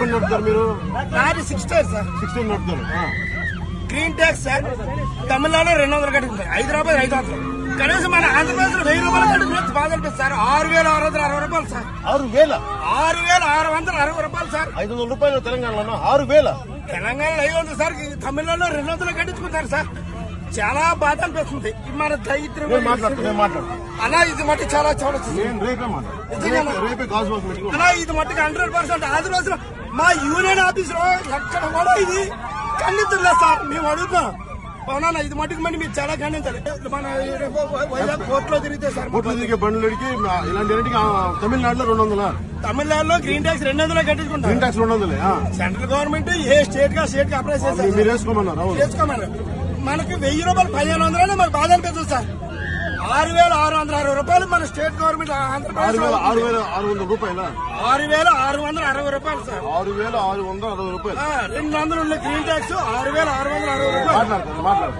బండి నడుపుతారు మీరు? నాది 16 సార్. 16 నడుపుతారు. గ్రీన్ ట్యాక్స్ సార్ తమిళనాడులో 200 కట్టుకుంటారు, హైదరాబాద్ 500. కనీసం మన ఆంధ్రప్రదేశ్ లో 1000 రూపాయలు కట్టుకుని బాధ అనిపిస్తుంది సార్. 6,660 రూపాయలు సార్. 6,660 రూపాయలు సార్. 500 రూపాయలు తెలంగాణలో 6,000. తెలంగాణలో 500 సార్, తమిళనాడులో 200 కట్టించుకుంటారు సార్. చాలా బాధ అనిపిస్తుంది. మన దరిద్రం అలా ఇది మట్టి చాలా చూడొచ్చు అలా ఇది మట్టికి 100%. ఆది రోజున మా యూనియన్ ఆఫీస్ లో ఎక్కడ కూడా ఇది ఖండించలేదు సార్. మేము అడుగుతాం అవునా, ఇది మట్టుకు మళ్ళీ మీరు చాలా ఖండించాలి. మన వైజాగ్ కోర్టులో తిరిగితే సార్, కోర్టులో తిరిగే బండ్లకి ఇలాంటి తమిళనాడులో 200. తమిళనాడులో గ్రీన్ ట్యాక్స్ 200 కట్టించుకుంటారు. Green tax 200. సెంట్రల్ గవర్నమెంట్ ఏ స్టేట్ గా అప్లై చేస్తారు. మీరు వేసుకోమన్నారు. మనకి 1000 రూపాయలు 1500 మనకు బాధ అనిపిస్తుంది సార్. 6,660 రూపాయలు మన స్టేట్ గవర్నమెంట్ ఆంధ్రప్రదేశ్ 6,600 రూపాయలు. 6,660 రూపాయలు సార్. 6,660 రూపాయలు. 200 ఉన్న గ్రీన్ ట్యాక్స్ 6,660 రూపాయలు. మాట్లాడుతున్నారు.